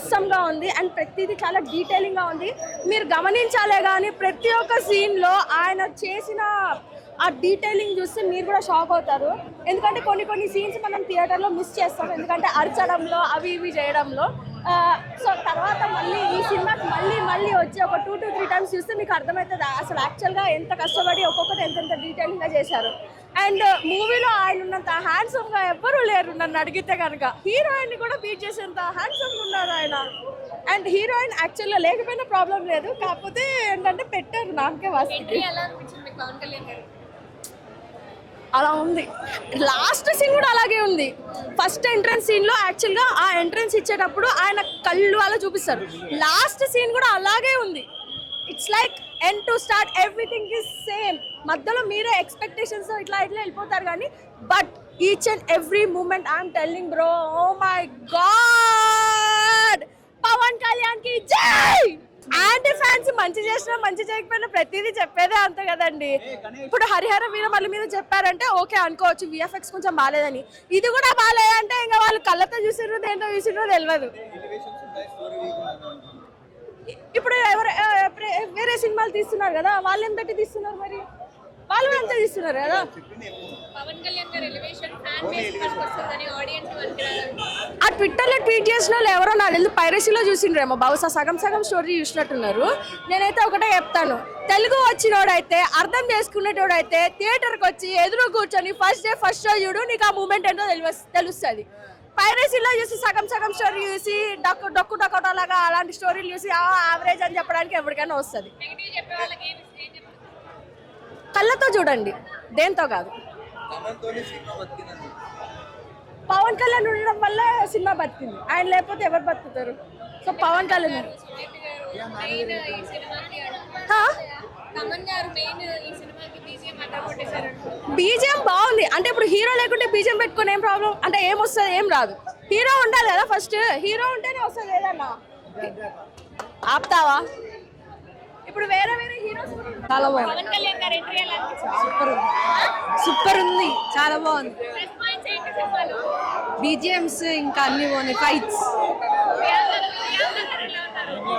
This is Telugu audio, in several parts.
ఆసమ్గా ఉంది అండ్ ప్రతిదీ చాలా డీటెయిలింగ్గా ఉంది. మీరు గమనించాలే కానీ ప్రతి ఒక్క సీన్లో ఆయన చేసిన ఆ డీటెయిలింగ్ చూస్తే మీరు కూడా షాక్ అవుతారు. ఎందుకంటే కొన్ని సీన్స్ మనం థియేటర్లో మిస్ చేస్తాం, ఎందుకంటే అరచడంలో అవి ఇవి చేయడంలో. సో తర్వాత మళ్ళీ ఈ సినిమాకి మళ్ళీ వచ్చి ఒక 2 to 3 times చూస్తే మీకు అర్థమవుతుంది అసలు యాక్చువల్గా ఎంత కష్టపడి ఒక్కొక్కటి ఎంత డీటెయిలింగ్గా చేశారు. అండ్ మూవీలో ఆయన ఉన్నంత హ్యాండ్సమ్గా ఎవ్వరూ లేరు నన్ను అడిగితే కనుక. హీరోయిన్ కూడా బీట్ చేసేంత హ్యాండ్సమ్గా ఉన్నారు ఆయన. అండ్ హీరోయిన్ యాక్చువల్గా లేకపోయినా ప్రాబ్లం లేదు, కాకపోతే ఏంటంటే పెట్టారు నాకే వస్తుంది. అలా ఉంది. లాస్ట్ సీన్ కూడా అలాగే ఉంది. ఫస్ట్ ఎంట్రన్స్ సీన్లో యాక్చువల్గా ఆ ఎంట్రన్స్ ఇచ్చేటప్పుడు ఆయన కళ్ళు అలా చూపిస్తారు. లాస్ట్ సీన్ కూడా అలాగే ఉంది. It's like end to start everything is same. మధ్యలో మీరే ఎక్స్పెక్టేషన్స్ ఇట్లా వెళ్ళిపోతారు కానీ but each and every moment I'm telling bro, oh my god, Pawan Kalyan కి జై. యాంటీ ఫ్యాన్స్ మంచి చేసినా మంచి చేయకపోయినా ప్రతిదీ చెప్పేదే అంతే కదండి. ఇప్పుడు హరిహర వీరమల్లి మీద చెప్పారంటే ఓకే అనుకోవచ్చు, విఎఫ్ఎక్స్ కొంచెం బాగాలేదని. ఇది కూడా బాగాలేదంటే ఇంకా వాళ్ళు కళ్ళతో చూసిర్రో దేంతో చూసిర్రో తెలియదు. ఇప్పుడు వేరే సినిమాలు తీస్తున్నారు కదా, వాళ్ళు ఏం పెట్టి తీస్తున్నారు, మరి వాళ్ళు అంతా తీస్తున్నారు కదా. పవన్ కళ్యాణ్ గారి ఎలివేషన్ ఫ్యాన్ బేస్ వరకు వస్తుందని ఆడియన్స్ అనుకున్నారు. ఆ ట్విట్టర్లో ట్వీట్ చేసిన వాళ్ళు ఎవరో నాకు ఎందుకు పైరసీలో చూసిండ్రేమో, బహుశా సగం స్టోరీ చూసినట్టున్నారు. నేనైతే ఒకటే చెప్తాను, తెలుగు వచ్చినోడైతే అర్థం చేసుకునేటోడైతే థియేటర్కి వచ్చి ఎదురు కూర్చొని ఫస్ట్ డే ఫస్ట్ షో చూడు, నీకు ఆ మూమెంట్ ఏంటో తెలుస్తుంది. పైరసీలో చూసి సగం స్టోరీ చూసి డొక్కు లాగా అలాంటి స్టోరీలు చూసి యావరేజ్ అని చెప్పడానికి ఎవరికైనా వస్తుంది. కళ్ళతో చూడండి, దేంతో కాదు. పవన్ కళ్యాణ్ ఉండడం వల్ల సినిమా బతికింది, ఆయన లేకపోతే ఎవరు బతుకుతారు? సో పవన్ కళ్యాణ్ బీజిఎం బాగుంది. అంటే ఇప్పుడు హీరో లేకుంటే బీజిఎం పెట్టుకుని ఏం ప్రాబ్లం, అంటే ఏం వస్తుంది, ఏం రాదు. హీరో ఉండాలి కదా, ఫస్ట్ హీరో ఉంటేనే వస్తుంది. ఏదన్నా ఆపుతావా? ఇప్పుడు వేరే హీరోస్ చాలా బాగుంది. సూపర్ ఉంది, చాలా బాగుంది. బీజిఎంస్ ఇంకా అన్ని బాగున్నాయి, ఫైట్స్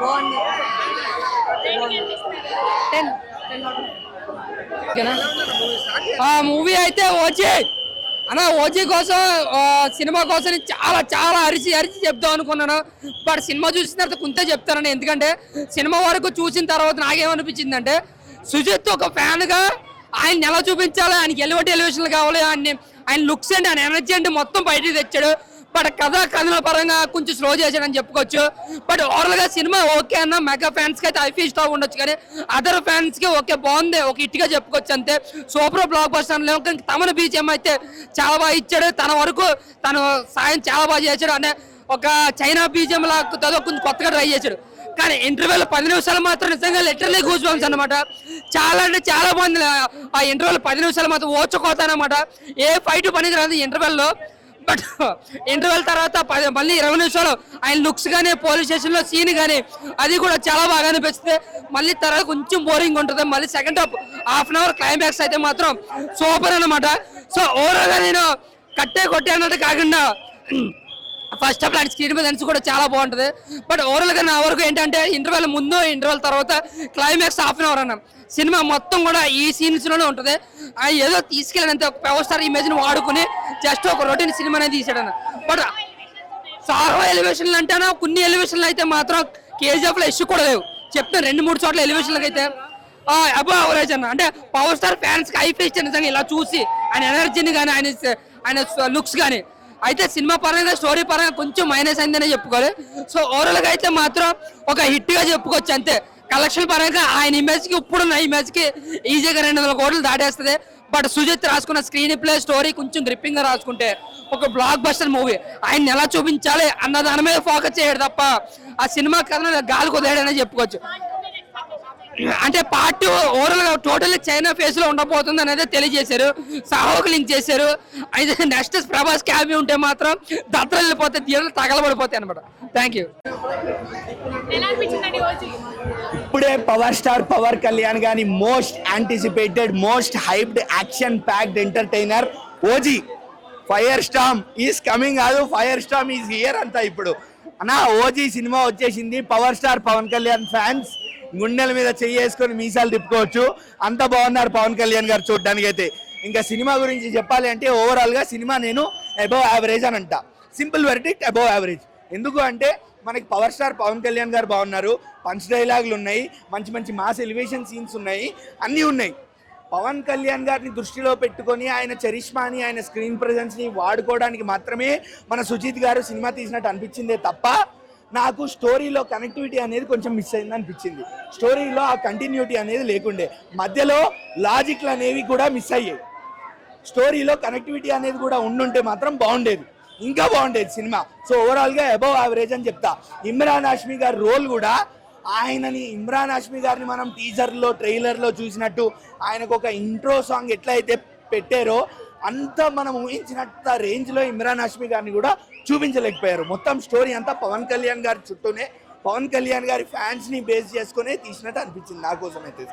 బాగుంది. 10 మూవీ అయితే ఓజీ కోసం సినిమా కోసం చాలా అరిచి చెప్దాం అనుకున్నాను. బట్ సినిమా చూసిన తర్వాత కొంత చెప్తానని, ఎందుకంటే సినిమా వరకు చూసిన తర్వాత నాకేమనిపించింది అంటే, సుజిత్ ఒక ఫ్యాన్గా ఆయన ఎలా చూపించాలి, ఆయనకి ఎలివేట్ ఎలివేషన్లు కావాలి, ఆయన లుక్స్ అండి, ఆయన ఎనర్జీ అంటే మొత్తం బయటకు తెచ్చాడు. బట్ కథల పరంగా కొంచెం స్లో చేశాడని చెప్పుకోవచ్చు. బట్ ఓవరాల్గా సినిమా ఓకే అన్న, మెగా ఫ్యాన్స్కి అయితే ఐఫీ స్టాక్ ఉండొచ్చు, కానీ అదర్ ఫ్యాన్స్కి ఓకే బాగుంది, ఒక హిట్గా చెప్పుకోవచ్చు అంతే. సూపర్ బ్లాక్ బస్టర్ లేవు, కానీ తమను బీజిఎం అయితే చాలా బాగా ఇచ్చాడు. తన వరకు తను సాయం చాలా బాగా చేశాడు. అంటే ఒక చైనా బీజిఎం లాగా కొంచెం కొత్తగా ట్రై చేశాడు. కానీ ఇంటర్వ్యూలో 10 నిమిషాలు మాత్రం నిజంగా లిటరలీ గూస్ బంప్స్ అనమాట. చాలా అంటే చాలా బాగుంది. ఆ ఇంటర్వ్యూలో 10 నిమిషాలు మాత్రం ఓచుకోతానమాట, ఏ ఫైట్ పనికి రాదు ఇంటర్వ్యూలో. బట్ ఇంటర్వెల్ తర్వాత మళ్ళీ 20 నిమిషాలు ఆయన లుక్స్ కానీ, పోలీస్ స్టేషన్లో సీన్ కానీ అది కూడా చాలా బాగా అనిపిస్తుంది. మళ్ళీ తర్వాత కొంచెం బోరింగ్ ఉంటుంది. మళ్ళీ second half an hour climax అయితే మాత్రం సూపర్ అనమాట. సో ఓవరాల్గా నేను కొట్టే అన్నట్టు కాకుండా ఫస్ట్ హాఫ్ లాంటి స్క్రీన్ మీద కూడా చాలా బాగుంటుంది. బట్ ఓవరాల్గా నా వరకు ఏంటంటే ఇంటర్వెల్ ముందు, ఇంటర్వెల్ తర్వాత క్లైమాక్స్ హాఫ్ అన్ అవర్ అన్న సినిమా మొత్తం కూడా ఈ సీన్స్లోనే ఉంటుంది. ఏదో తీసుకెళ్ళినంత పవర్ స్టార్ ఇమేజ్ని వాడుకుని జస్ట్ ఒక రొటీన్ సినిమా అనేది తీసాడన్న. బట్ సారో ఎలివేషన్లు అంటేనా, కొన్ని ఎలివేషన్లు అయితే మాత్రం కేజీఎఫ్లో ఇష్యూ కూడా లేవు. చెప్తాను 2-3 చోట్ల ఎలివేషన్లకు అయితే అబో అవరేజ్ అన్న. అంటే పవర్ స్టార్ ఫ్యాన్స్కి ఐఫీ ఇచ్చాను నిజంగా ఇలా చూసి, ఆయన ఎనర్జీని కానీ, ఆయన లుక్స్ కానీ. అయితే సినిమా పరంగా, స్టోరీ పరంగా కొంచెం మైనస్ అయిందనే చెప్పుకోవాలి. సో ఓవరాల్గా అయితే మాత్రం ఒక హిట్గా చెప్పుకోవచ్చు అంతే. కలెక్షన్ పరంగా ఆయన ఇమేజ్కి, ఇప్పుడున్న ఇమేజ్కి ఈజీగా 200 కోట్లు దాటేస్తుంది. బట్ సుజిత్ రాసుకున్న స్క్రీన్ ప్లే, స్టోరీ కొంచెం గ్రిప్పింగ్గా రాసుకుంటే ఒక బ్లాక్ బస్టర్ మూవీ. ఆయన ఎలా చూపించాలి అన్న దాని మీద ఫోకస్ చేయడు తప్ప ఆ సినిమా కథను గాలి కుదేయడనే చెప్పుకోవచ్చు. అంటే పార్ట్ ఓవరాల్గా టోటల్లీ చైనా ఫేస్ లో ఉండబోతుంది అనేది తెలియజేశారు. సాహోకు లింక్ చేశారు. అయితే నెక్స్ట్ ప్రభాస్ క్యాబీ ఉంటే మాత్రం దత్తలు వెళ్ళిపోతే, థియేటర్లు తగలబడిపోతాయి అనమాట. Thank you. ఇప్పుడే పవర్ స్టార్ పవన్ కళ్యాణ్ గాని most anticipated, most hyped, action packed entertainer OG fire storm is coming కాదు, ఫైర్ స్టార్మ్ ఈస్ హియర్ అంతా. ఇప్పుడు అన్నా ఓజీ సినిమా వచ్చేసింది. Power star Pawan Kalyan fans గుండెల మీద చేసుకొని మీసాలు తిప్పుకోవచ్చు. అంత బాగున్నారు పవన్ కళ్యాణ్ గారు చూడడానికి అయితే. ఇంకా సినిమా గురించి చెప్పాలి అంటే ఓవరాల్గా సినిమా నేను అబవ్ యావరేజ్ అని అంట. Simple verdict above average. ఎందుకు అంటే మనకి పవర్ స్టార్ పవన్ కళ్యాణ్ గారు బాగున్నారు, పంచ్ డైలాగులు ఉన్నాయి, మంచి మంచి మాస్ ఎలివేషన్ సీన్స్ ఉన్నాయి, అన్నీ ఉన్నాయి. పవన్ కళ్యాణ్ గారిని దృష్టిలో పెట్టుకొని ఆయన చరిష్మాని ఆయన స్క్రీన్ ప్రెజెన్స్ని వాడుకోవడానికి మాత్రమే మన సుజిత్ గారు సినిమా తీసినట్టు అనిపించిందే తప్ప నాకు స్టోరీలో కనెక్టివిటీ అనేది కొంచెం మిస్ అయింది అనిపించింది. స్టోరీలో ఆ కంటిన్యూటీ అనేది లేకుండే, మధ్యలో లాజిక్లు అనేవి కూడా మిస్ అయ్యాయి. స్టోరీలో కనెక్టివిటీ అనేది కూడా ఉండుంటే మాత్రం బాగుండేది, ఇంకా బాగుండేది సినిమా. సో ఓవరాల్గా అబవ్ యావరేజ్ అని చెప్తా. ఇమ్రాన్ హాష్మి గారి రోల్ కూడా ఇమ్రాన్ హాష్మి గారిని మనం టీజర్లో ట్రైలర్లో చూసినట్టు ఆయనకు ఒక ఇంట్రో సాంగ్ ఎట్లయితే పెట్టారో అంత మనం ఊహించినంత రేంజ్లో ఇమ్రాన్ హాష్మి గారిని కూడా చూపించలేకపోయారు. మొత్తం స్టోరీ అంతా పవన్ కళ్యాణ్ గారి చుట్టూనే, పవన్ కళ్యాణ్ గారి ఫ్యాన్స్ని బేస్ చేసుకునే తీసినట్టు అనిపించింది నా కోసం అయితే.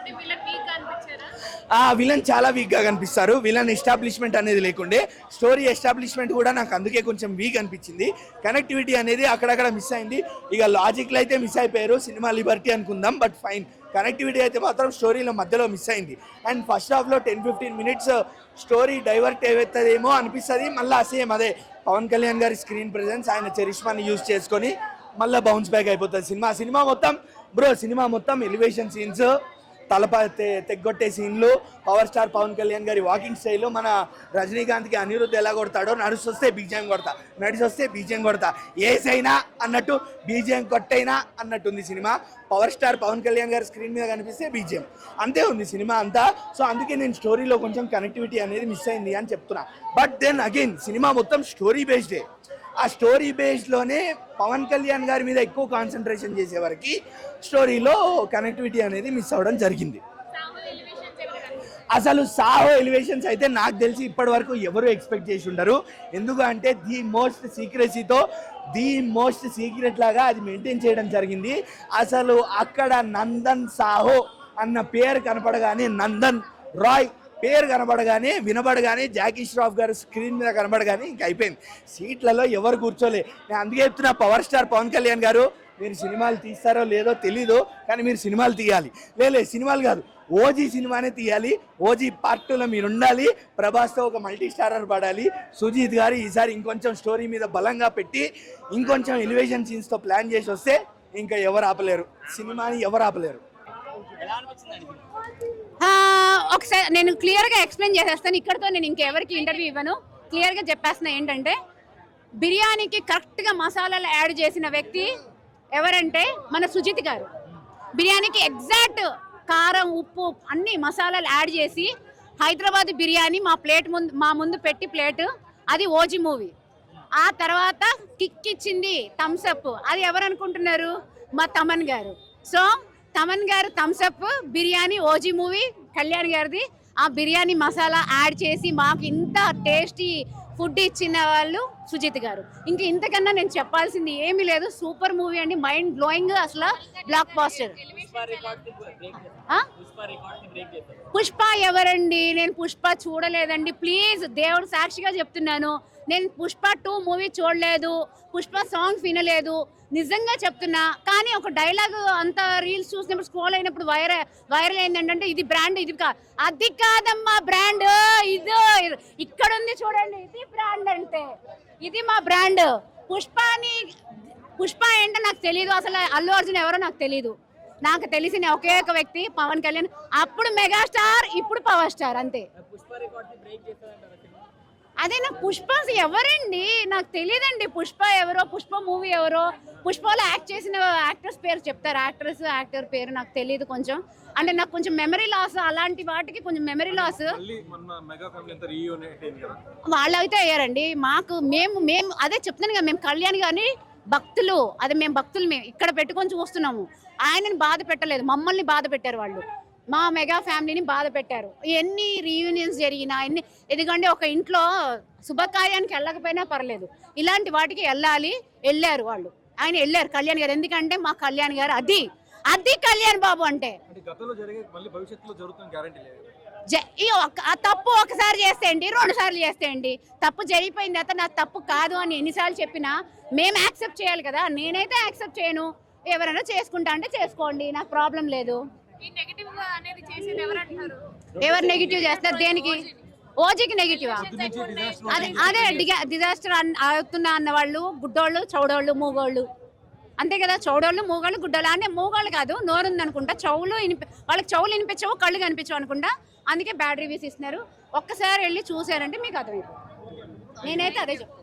విలన్ చాలా వీక్గా కనిపిస్తారు. విలన్ ఎస్టాబ్లిష్మెంట్ అనేది లేకుండే, స్టోరీ ఎస్టాబ్లిష్మెంట్ కూడా నాకు అందుకే కొంచెం వీక్ అనిపించింది. కనెక్టివిటీ అనేది అక్కడక్కడ మిస్ అయింది. ఇక లాజిక్లు అయితే మిస్ అయిపోయారు, సినిమా లిబర్టీ అనుకుందాం, బట్ ఫైన్. కనెక్టివిటీ అయితే మాత్రం స్టోరీలో మధ్యలో మిస్ అయింది. అండ్ ఫస్ట్ హాఫ్లో 10-15 మినిట్స్ స్టోరీ డైవర్ట్ అవుతుందేమో అనిపిస్తుంది. మళ్ళీ సేమ్ అదే పవన్ కళ్యాణ్ గారి స్క్రీన్ ప్రెజెన్స్, ఆయన చరిష్మాని యూజ్ చేసుకొని మళ్ళీ బౌన్స్ బ్యాక్ అయిపోతుంది సినిమా మొత్తం ఎలివేషన్ సీన్స్, తెగ్గొట్టే సీన్లు, పవర్ స్టార్ పవన్ కళ్యాణ్ గారి వాకింగ్ స్టైల్లో మన రజనీకాంత్కి అనిరుద్ధ్ ఎలా కొడతాడో, నడుసొస్తే బీజిఎం కొడతా, నడిచొస్తే బీజిఎం కొడతా, ఏసైనా అన్నట్టు బీజిఎం కొట్టైనా అన్నట్టుంది సినిమా. పవర్ స్టార్ పవన్ కళ్యాణ్ గారి స్క్రీన్ మీద కనిపిస్తే బీజిఎం, అంతే ఉంది సినిమా అంతా. సో అందుకే నేను స్టోరీలో కొంచెం కనెక్టివిటీ అనేది మిస్ అయింది అని చెప్తున్నా. బట్ దెన్ అగైన్ సినిమా మొత్తం స్టోరీ బేస్డే. ఆ స్టోరీ బేస్డ్లోనే పవన్ కళ్యాణ్ గారి మీద ఎక్కువ కాన్సన్ట్రేషన్ చేసేవారికి స్టోరీలో కనెక్టివిటీ అనేది మిస్ అవ్వడం జరిగింది. అసలు సాహో ఎలివేషన్స్ అయితే నాకు తెలిసి ఇప్పటి వరకు ఎవరు ఎక్స్పెక్ట్ చేసి ఉండరు. ఎందుకంటే ది మోస్ట్ సీక్రెట్ లాగా అది మెయింటైన్ చేయడం జరిగింది. అసలు అక్కడ నందన్ సాహో అన్న పేరు కనపడగానే, నందన్ రాయ్ పేరు కనబడగానే, వినబడగానే, జాకీ ష్రాఫ్ గారు స్క్రీన్ మీద కనబడగానే ఇంక అయిపోయింది. సీట్లలో ఎవరు కూర్చోలే. నేను అందుకే చెప్తున్నా, పవర్ స్టార్ పవన్ కళ్యాణ్ గారు మీరు సినిమాలు తీస్తారో లేదో తెలీదు, కానీ మీరు సినిమాలు తీయాలి. సినిమాలు కాదు, ఓజీ సినిమానే తీయాలి. ఓజీ పార్ట్ 2లో మీరు ఉండాలి. ప్రభాస్తో ఒక మల్టీ స్టారర్ పడాలి. సుజీత్ గారు ఈసారి ఇంకొంచెం స్టోరీ మీద బలంగా పెట్టి ఇంకొంచెం ఎలివేషన్ సీన్స్తో ప్లాన్ చేసి వస్తే ఇంకా ఎవరు ఆపలేరు, సినిమాని ఎవరు ఆపలేరు. ఒకసారి నేను క్లియర్గా ఎక్స్ప్లెయిన్ చేసేస్తాను. ఇక్కడతో నేను ఇంకెవరికి ఇంటర్వ్యూ ఇవ్వను. క్లియర్గా చెప్పేస్తున్నా ఏంటంటే, బిర్యానీకి కరెక్ట్గా మసాలాలు యాడ్ చేసిన వ్యక్తి ఎవరంటే మన సుజిత్ గారు. బిర్యానీకి ఎగ్జాక్ట్ కారం, ఉప్పు అన్ని మసాలాలు యాడ్ చేసి హైదరాబాద్ బిర్యానీ మా ముందు పెట్టి ప్లేట్, అది ఓజీ మూవీ. ఆ తర్వాత కిక్ ఇచ్చింది థమ్స్అప్, అది ఎవరు అనుకుంటున్నారు? మా తమన్ గారు. సో తమన్ గారు Thums Up, biryani OG movie Kalyan గారిది. ఆ బిర్యానీ మసాలా యాడ్ చేసి మాకు ఇంత టేస్టీ ఫుడ్ ఇచ్చిన వాళ్ళు సుజిత్ గారు. ఇంతకన్నా నేను చెప్పాల్సింది ఏమీ లేదు. సూపర్ మూవీ అండి, మైండ్ బ్లోయింగ్, అసలు బ్లాక్ బాస్టర్. పుష్ప ఎవరండి? నేను పుష్ప చూడలేదండి. ప్లీజ్ దేవుడు సాక్షిగా చెప్తున్నాను, నేను పుష్ప 2 మూవీ చూడలేదు, పుష్ప సాంగ్స్ వినలేదు, నిజంగా చెప్తున్నా. కానీ ఒక డైలాగ్ అంత రీల్స్ చూసినప్పుడు స్క్రోల్ అయినప్పుడు వైరల్ అయిందంటే ఇది బ్రాండ్, ఇది అది కాదమ్మా బ్రాండ్, ఇది ఇక్కడ ఉంది చూడండి, ఇది బ్రాండ్ అంటే ఇది మా బ్రాండ్. పుష్ప ఏంటో నాకు తెలియదు, అసలు అల్లు అర్జున్ ఎవరో నాకు తెలియదు. నాకు తెలిసిన ఒకే ఒక వ్యక్తి పవన్ కళ్యాణ్. అప్పుడు మెగాస్టార్, ఇప్పుడు పవర్ స్టార్, అంతే. అదే నాకు పుష్ప ఎవరండి నాకు తెలియదండి. పుష్ప ఎవరో, పుష్ప మూవీ ఎవరో, పుష్పలో యాక్ట్ చేసిన యాక్టర్స్ పేరు చెప్తారు, యాక్టర్ పేరు నాకు తెలియదు. కొంచెం అంటే నాకు కొంచెం మెమరీ లాస్, అలాంటి వాటికి కొంచెం మెమరీ లాస్. వాళ్ళు అయితే అయ్యారండి. మేము అదే చెప్తున్నాను కదా, మేము కళ్యాణ్ గారిని భక్తులు, అదే మేము భక్తులు, మేము ఇక్కడ పెట్టుకొని చూస్తున్నాము. ఆయనని బాధ పెట్టలేదు, మమ్మల్ని బాధ పెట్టారు వాళ్ళు. మా మెగా ఫ్యామిలీని బాధ పెట్టారు. ఎన్ని రీయూనియన్స్ జరిగినా, ఎందుకంటే ఒక ఇంట్లో శుభకార్యానికి వెళ్ళకపోయినా పర్లేదు, ఇలాంటి వాటికి వెళ్ళారు వాళ్ళు. ఆయన వెళ్ళారు కళ్యాణ్ గారు. ఎందుకంటే మా కళ్యాణ్ గారు అది కళ్యాణ్ బాబు అంటే ఆ తప్పు ఒకసారి చేస్తేయండి, 2 సార్లు చేస్తేయండి. తప్పు జరిగిపోయిన తర్వాత నాకు తప్పు కాదు అని ఎన్నిసార్లు చెప్పినా మేము యాక్సెప్ట్ చేయాలి కదా. నేనైతే యాక్సెప్ట్ చేయను. ఎవరైనా చేసుకుంటా అంటే చేసుకోండి, నాకు ప్రాబ్లం లేదు. ఈ నెగటివ్ అనేది చేసేది ఎవరు అంటున్నారు? ఎవరు నెగిటివ్ చేస్తారు? దేనికి? ఓజీకి నెగిటివా? అదే డిజాస్టర్ అవుతున్నా అన్న వాళ్ళు గుడ్డోళ్ళు, చౌడోళ్ళు, మూగోళ్ళు, అంతే కదా. చౌడోళ్ళు, మూగోళ్ళు, గుడ్డోళ్ళు. అంటే మూగోళ్ళు కాదు, నోరు ఉంది అనుకుంటా, వాళ్ళకి చెవులు వినిపించవు, కళ్ళు కనిపించవు అనుకుంటా. అందుకే బ్యాడ్ రివ్యూస్ ఇస్తున్నారు. ఒక్కసారి వెళ్ళి చూసారంటే మీకు అర్థమైపోతుంది. నేనైతే అదే చెప్తాను.